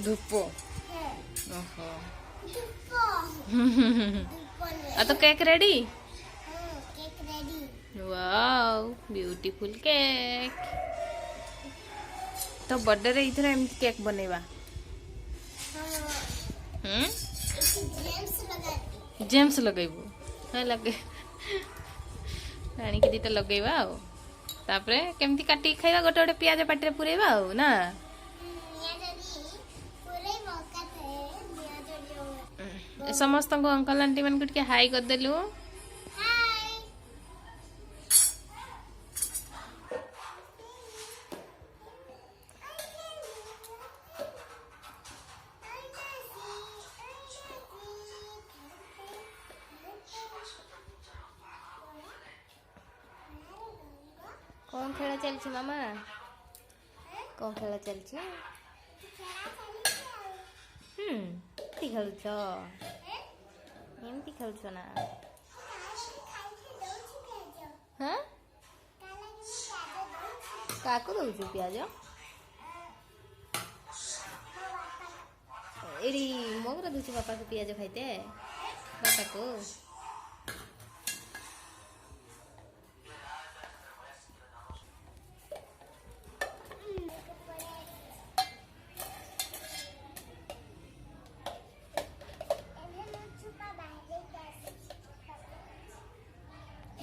धूप ओहो तो cake ready wow beautiful cake तो बर्थडे रे इथरा एमती केक बनेवा जेम्स लगेबू हाँ लगे आनी दीटा लगेवा आ तापरे केमती काटी खाइबा गोटे गोटे पियाज पाटी पुरेबा आ ना समस्त को अंकल आंटी मन को टिके हाई कर देलु कौन खेल चलछि मामा कौन खेल चलछि खेलुछ एमती खेलुछ ना हाँ काको दउछु प्याज एडी मोगरा दउछु पापा को प्याज खाइते पापा को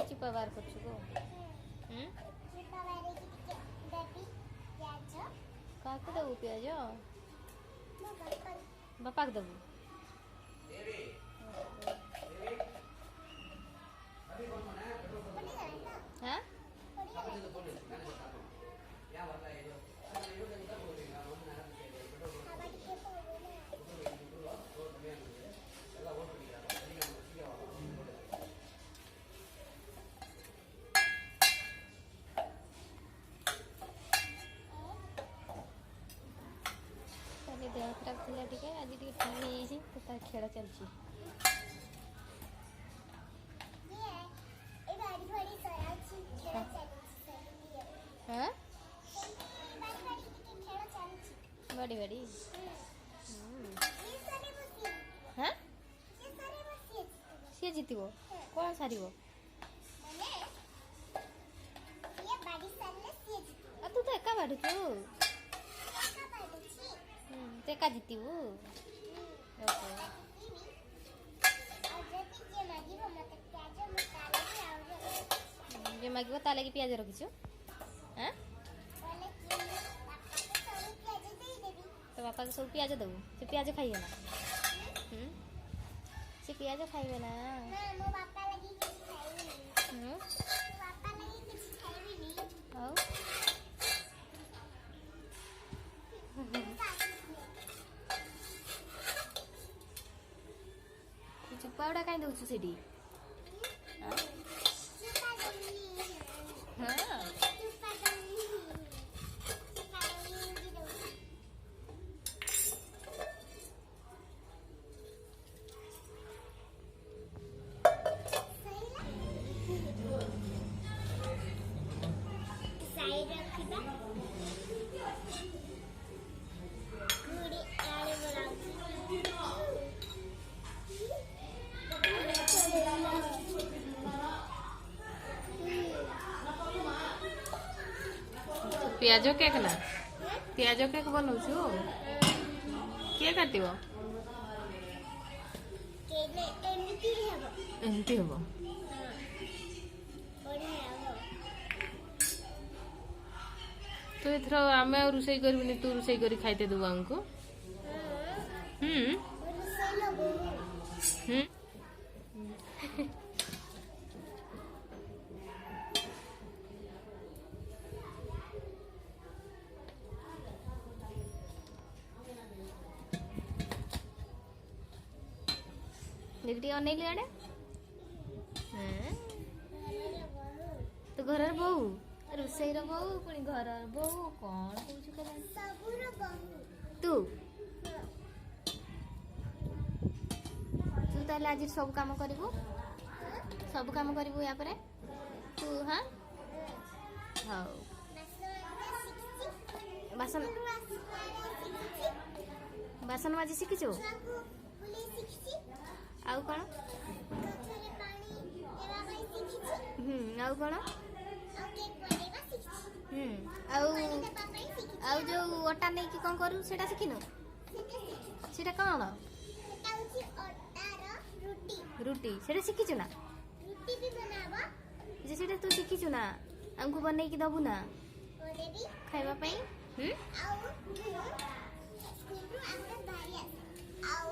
चुपा बार कर छुको काको दबु प्याज बापा को दबु हाँ देह खराब थी टे आज ठीक है तो तार खेल चलती हाँ बड़ी बड़ी हाँ सी जीत कौन सार तू तो एका बाढ़ुचु तेका जीतबू जे मागिब ता लगी प्याज रखिछु हाँ तो बापा को सब प्याज दबू से प्याज खाइबे ना से प्याज खाइबे ना चुपाड़ा कहीं दउछु सेडी हाँ प्याज केक ना प्याज केक बनौछु किए काटिब एमती हम तो एथर आम रोषे करबी तू रोषे कर खाइते देबू आमको देखिए अनेक आड़े तो घर बहु रोसई बहु पुणी घर बहु कौन तू तू ताले आज सब काम करू सब काम करू या परे तू हाँ हाँ बासन ବାସନ ମାଜି ଶିଖିଛୁ? ଛୁଆକୁ ବୁଲେଇ ଶିଖିଛି। ଆଉ କ'ଣ? ଗଛରେ ପାଣି ଦେବା ପାଇଁ ଶିଖିଛି। ଆଉ କ'ଣ? ଆଉ କେକ୍ ବନେଇବା ଶିଖିଛି। ଆଉ ପାଣି ଦେବା ପାଇଁ ଶିଖିଛି। ଆଉ ଯୋଉ ଅଟା ନେଇକି କ'ଣ କରୁ ସେଟା ଶିଖିନୁ? ସେଟା ଶିଖିଛି। ସେଟା କ'ଣ? ସେଟା ହଉଛି ଅଟାର ରୁଟି। ରୁଟି ସେଟା ଶିଖିଛୁ ନା? ରୁଟି ବି ବନାବ। ଯେ ସେଟା ତୁ ଶିଖିଛୁ ନା? ଆମକୁ ବନେଇକି ଦବୁ ନା ବନେଇବି। ଖାଇବା ପାଇଁ? ଆଉ ମୁଁ ସ୍କୁଲରୁ ଆମର ବାହାରି ଆସେ। ଆଉ